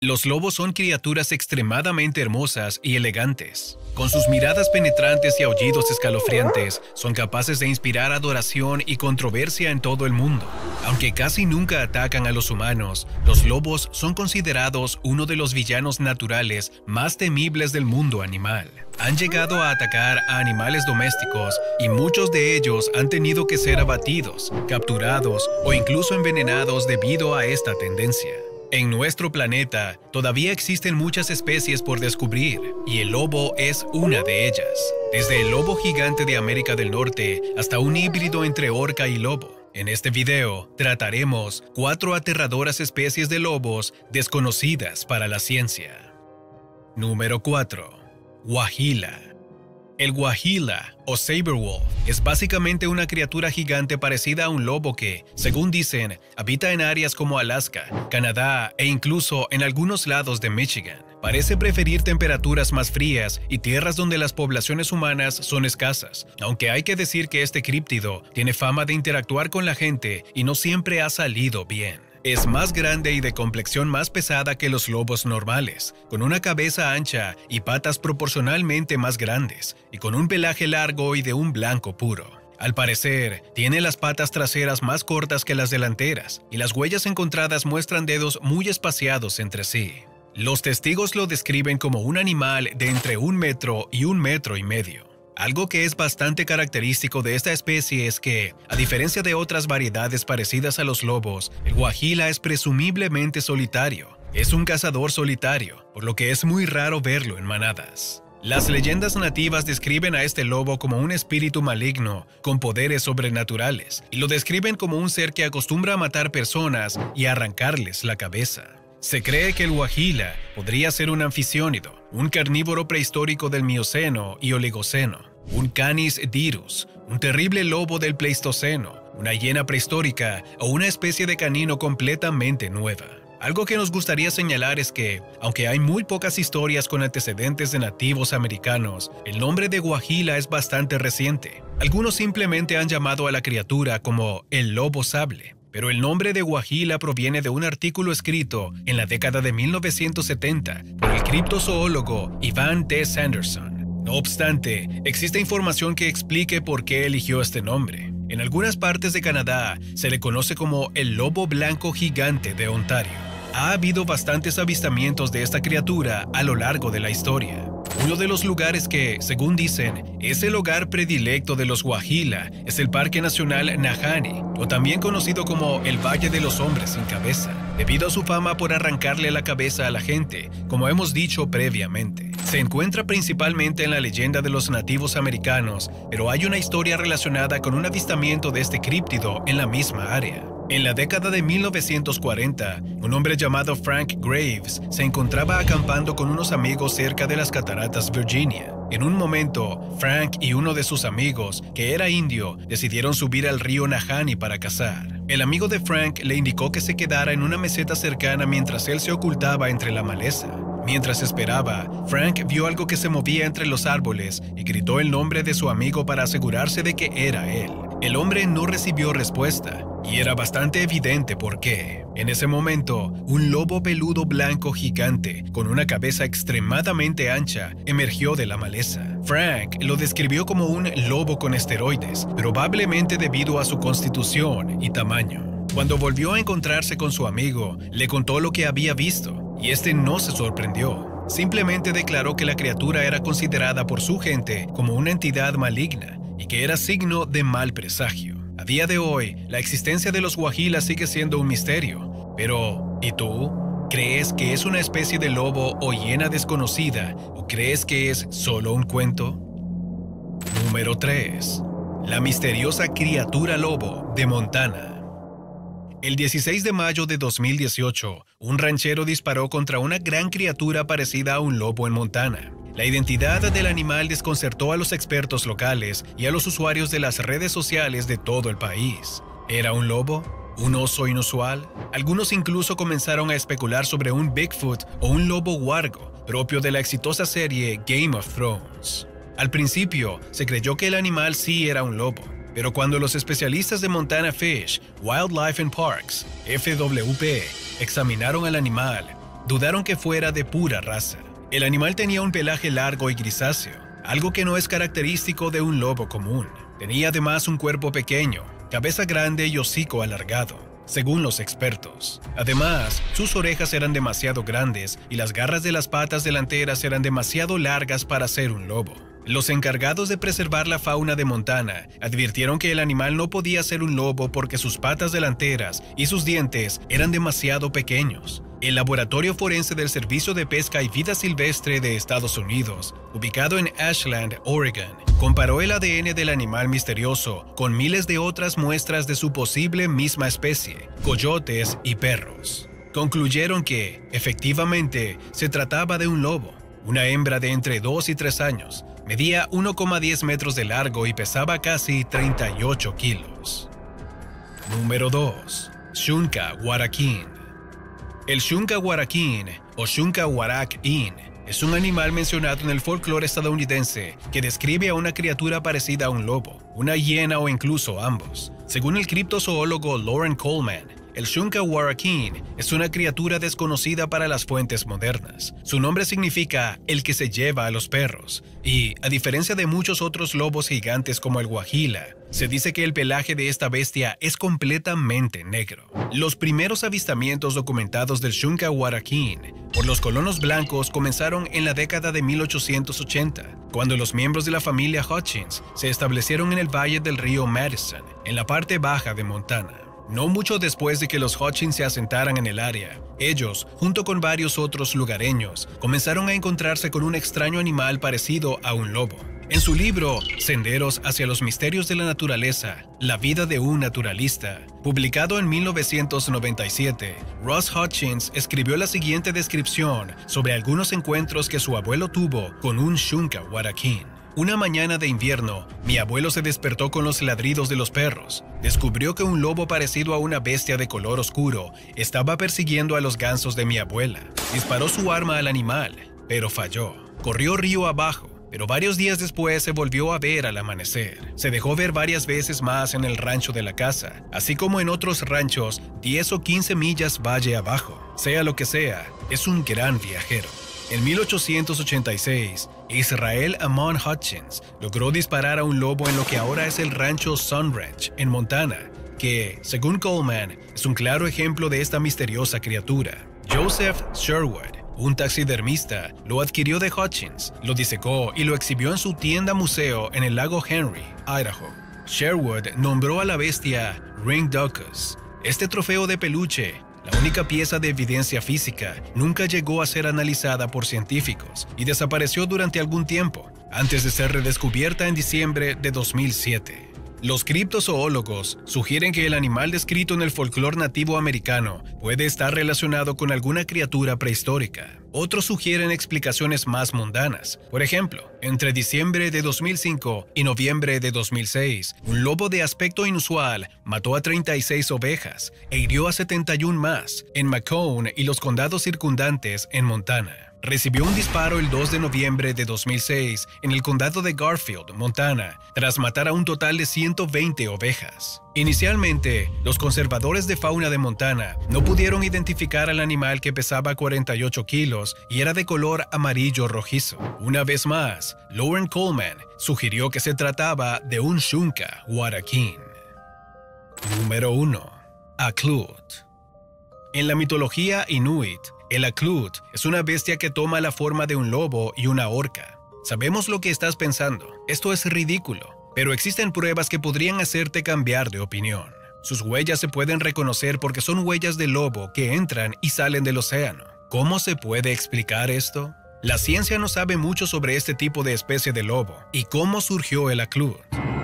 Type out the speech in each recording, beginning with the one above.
Los lobos son criaturas extremadamente hermosas y elegantes. Con sus miradas penetrantes y aullidos escalofriantes, son capaces de inspirar adoración y controversia en todo el mundo. Aunque casi nunca atacan a los humanos, los lobos son considerados uno de los villanos naturales más temibles del mundo animal. Han llegado a atacar a animales domésticos y muchos de ellos han tenido que ser abatidos, capturados o incluso envenenados debido a esta tendencia. En nuestro planeta, todavía existen muchas especies por descubrir, y el lobo es una de ellas. Desde el lobo gigante de América del Norte hasta un híbrido entre orca y lobo. En este video, trataremos 4 aterradoras especies de lobos desconocidas para la ciencia. Número 4. Guajila. El guajila, o saberwolf, es básicamente una criatura gigante parecida a un lobo que, según dicen, habita en áreas como Alaska, Canadá e incluso en algunos lados de Michigan. Parece preferir temperaturas más frías y tierras donde las poblaciones humanas son escasas, aunque hay que decir que este críptido tiene fama de interactuar con la gente y no siempre ha salido bien. Es más grande y de complexión más pesada que los lobos normales, con una cabeza ancha y patas proporcionalmente más grandes, y con un pelaje largo y de un blanco puro. Al parecer, tiene las patas traseras más cortas que las delanteras, y las huellas encontradas muestran dedos muy espaciados entre sí. Los testigos lo describen como un animal de entre 1 metro y 1,5 metros. Algo que es bastante característico de esta especie es que, a diferencia de otras variedades parecidas a los lobos, el guajila es presumiblemente solitario. Es un cazador solitario, por lo que es muy raro verlo en manadas. Las leyendas nativas describen a este lobo como un espíritu maligno con poderes sobrenaturales, y lo describen como un ser que acostumbra a matar personas y arrancarles la cabeza. Se cree que el guajila podría ser un anficiónido, un carnívoro prehistórico del Mioceno y Oligoceno, un Canis dirus, un terrible lobo del Pleistoceno, una hiena prehistórica o una especie de canino completamente nueva. Algo que nos gustaría señalar es que, aunque hay muy pocas historias con antecedentes de nativos americanos, el nombre de guajila es bastante reciente. Algunos simplemente han llamado a la criatura como el lobo sable. Pero el nombre de guajila proviene de un artículo escrito en la década de 1970 por el criptozoólogo Ivan T. Sanderson. No obstante, existe información que explique por qué eligió este nombre. En algunas partes de Canadá se le conoce como el lobo blanco gigante de Ontario. Ha habido bastantes avistamientos de esta criatura a lo largo de la historia. Uno de los lugares que, según dicen, es el hogar predilecto de los guajila es el Parque Nacional Nahanni, o también conocido como el Valle de los Hombres sin Cabeza, debido a su fama por arrancarle la cabeza a la gente, como hemos dicho previamente. Se encuentra principalmente en la leyenda de los nativos americanos, pero hay una historia relacionada con un avistamiento de este críptido en la misma área. En la década de 1940, un hombre llamado Frank Graves se encontraba acampando con unos amigos cerca de las cataratas Virginia. En un momento, Frank y uno de sus amigos, que era indio, decidieron subir al río Nahanni para cazar. El amigo de Frank le indicó que se quedara en una meseta cercana mientras él se ocultaba entre la maleza. Mientras esperaba, Frank vio algo que se movía entre los árboles y gritó el nombre de su amigo para asegurarse de que era él. El hombre no recibió respuesta, y era bastante evidente por qué. En ese momento, un lobo peludo blanco gigante, con una cabeza extremadamente ancha, emergió de la maleza. Frank lo describió como un lobo con esteroides, probablemente debido a su constitución y tamaño. Cuando volvió a encontrarse con su amigo, le contó lo que había visto, y este no se sorprendió. Simplemente declaró que la criatura era considerada por su gente como una entidad maligna y que era signo de mal presagio. A día de hoy, la existencia de los guajilas sigue siendo un misterio. Pero, ¿y tú? ¿Crees que es una especie de lobo o hiena desconocida o crees que es solo un cuento? Número 3. La misteriosa criatura lobo de Montana. El 16 de mayo de 2018, un ranchero disparó contra una gran criatura parecida a un lobo en Montana. La identidad del animal desconcertó a los expertos locales y a los usuarios de las redes sociales de todo el país. ¿Era un lobo? ¿Un oso inusual? Algunos incluso comenzaron a especular sobre un Bigfoot o un lobo huargo, propio de la exitosa serie Game of Thrones. Al principio, se creyó que el animal sí era un lobo, pero cuando los especialistas de Montana Fish, Wildlife and Parks, FWP, examinaron al animal, dudaron que fuera de pura raza. El animal tenía un pelaje largo y grisáceo, algo que no es característico de un lobo común. Tenía además un cuerpo pequeño, cabeza grande y hocico alargado, según los expertos. Además, sus orejas eran demasiado grandes y las garras de las patas delanteras eran demasiado largas para ser un lobo. Los encargados de preservar la fauna de Montana advirtieron que el animal no podía ser un lobo porque sus patas delanteras y sus dientes eran demasiado pequeños. El Laboratorio Forense del Servicio de Pesca y Vida Silvestre de Estados Unidos, ubicado en Ashland, Oregon, comparó el ADN del animal misterioso con miles de otras muestras de su posible misma especie, coyotes y perros. Concluyeron que, efectivamente, se trataba de un lobo. Una hembra de entre 2 y 3 años, medía 1,10 metros de largo y pesaba casi 38 kilos. Número 2. Xunca Huaraquín. El Xunca Huaraquín o Xunca Huarac-in es un animal mencionado en el folclore estadounidense que describe a una criatura parecida a un lobo, una hiena o incluso ambos. Según el criptozoólogo Loren Coleman, el Xunca Huaraquín es una criatura desconocida para las fuentes modernas. Su nombre significa el que se lleva a los perros y, a diferencia de muchos otros lobos gigantes como el guajila, se dice que el pelaje de esta bestia es completamente negro. Los primeros avistamientos documentados del Xunca Huaraquín por los colonos blancos comenzaron en la década de 1880, cuando los miembros de la familia Hutchins se establecieron en el valle del río Madison, en la parte baja de Montana. No mucho después de que los Hutchins se asentaran en el área, ellos, junto con varios otros lugareños, comenzaron a encontrarse con un extraño animal parecido a un lobo. En su libro Senderos hacia los misterios de la naturaleza, la vida de un naturalista, publicado en 1997, Ross Hutchins escribió la siguiente descripción sobre algunos encuentros que su abuelo tuvo con un Xunca Huaraquín. Una mañana de invierno, mi abuelo se despertó con los ladridos de los perros. Descubrió que un lobo parecido a una bestia de color oscuro estaba persiguiendo a los gansos de mi abuela. Disparó su arma al animal, pero falló. Corrió río abajo, pero varios días después se volvió a ver al amanecer. Se dejó ver varias veces más en el rancho de la casa, así como en otros ranchos 10 o 15 millas valle abajo. Sea lo que sea, es un gran viajero. En 1886, Israel Amon Hutchins logró disparar a un lobo en lo que ahora es el rancho Sun Ranch, en Montana, que, según Coleman, es un claro ejemplo de esta misteriosa criatura. Joseph Sherwood, un taxidermista, lo adquirió de Hutchins, lo disecó y lo exhibió en su tienda-museo en el lago Henry, Idaho. Sherwood nombró a la bestia Ringdocus. Este trofeo de peluche, la única pieza de evidencia física, nunca llegó a ser analizada por científicos y desapareció durante algún tiempo, antes de ser redescubierta en diciembre de 2007. Los criptozoólogos sugieren que el animal descrito en el folclore nativo americano puede estar relacionado con alguna criatura prehistórica. Otros sugieren explicaciones más mundanas. Por ejemplo, entre diciembre de 2005 y noviembre de 2006, un lobo de aspecto inusual mató a 36 ovejas e hirió a 71 más en Macomb y los condados circundantes en Montana. Recibió un disparo el 2 de noviembre de 2006 en el condado de Garfield, Montana, tras matar a un total de 120 ovejas. Inicialmente, los conservadores de fauna de Montana no pudieron identificar al animal que pesaba 48 kilos y era de color amarillo rojizo. Una vez más, Loren Coleman sugirió que se trataba de un Xunca Huaraquín. Número 1. Aklut. En la mitología inuit, el Aklut es una bestia que toma la forma de un lobo y una orca. Sabemos lo que estás pensando. Esto es ridículo, pero existen pruebas que podrían hacerte cambiar de opinión. Sus huellas se pueden reconocer porque son huellas de lobo que entran y salen del océano. ¿Cómo se puede explicar esto? La ciencia no sabe mucho sobre este tipo de especie de lobo y cómo surgió el Aklut.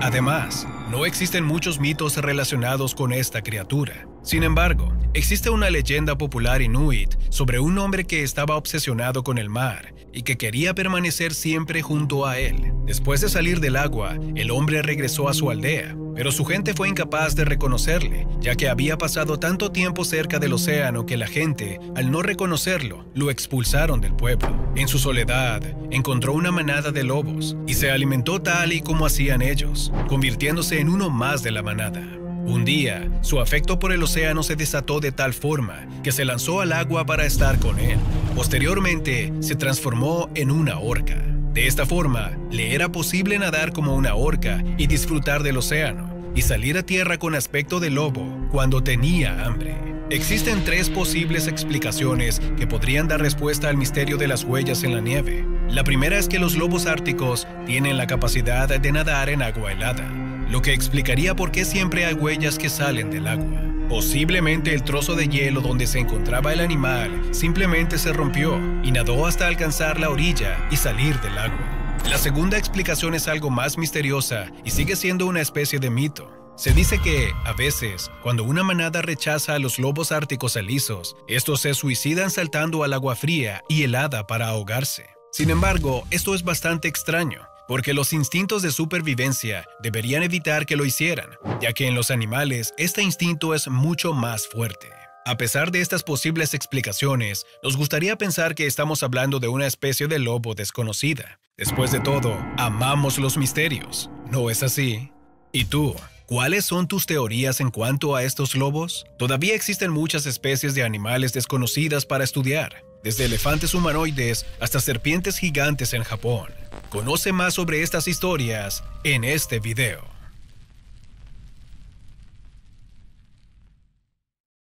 Además, no existen muchos mitos relacionados con esta criatura. Sin embargo, existe una leyenda popular inuit sobre un hombre que estaba obsesionado con el mar y que quería permanecer siempre junto a él. Después de salir del agua, el hombre regresó a su aldea, pero su gente fue incapaz de reconocerle, ya que había pasado tanto tiempo cerca del océano que la gente, al no reconocerlo, lo expulsaron del pueblo. En su soledad, encontró una manada de lobos y se alimentó tal y como hacían ellos, convirtiéndose en uno más de la manada. Un día, su afecto por el océano se desató de tal forma que se lanzó al agua para estar con él. Posteriormente, se transformó en una orca. De esta forma, le era posible nadar como una orca y disfrutar del océano, y salir a tierra con aspecto de lobo cuando tenía hambre. Existen 3 posibles explicaciones que podrían dar respuesta al misterio de las huellas en la nieve. La primera es que los lobos árticos tienen la capacidad de nadar en agua helada, lo que explicaría por qué siempre hay huellas que salen del agua. Posiblemente el trozo de hielo donde se encontraba el animal simplemente se rompió y nadó hasta alcanzar la orilla y salir del agua. La segunda explicación es algo más misteriosa y sigue siendo una especie de mito. Se dice que, a veces, cuando una manada rechaza a los lobos árticos alisos, estos se suicidan saltando al agua fría y helada para ahogarse. Sin embargo, esto es bastante extraño, porque los instintos de supervivencia deberían evitar que lo hicieran, ya que en los animales este instinto es mucho más fuerte. A pesar de estas posibles explicaciones, nos gustaría pensar que estamos hablando de una especie de lobo desconocida. Después de todo, amamos los misterios, ¿no es así? ¿Y tú? ¿Cuáles son tus teorías en cuanto a estos lobos? Todavía existen muchas especies de animales desconocidas para estudiar, desde elefantes humanoides hasta serpientes gigantes en Japón. Conoce más sobre estas historias en este video.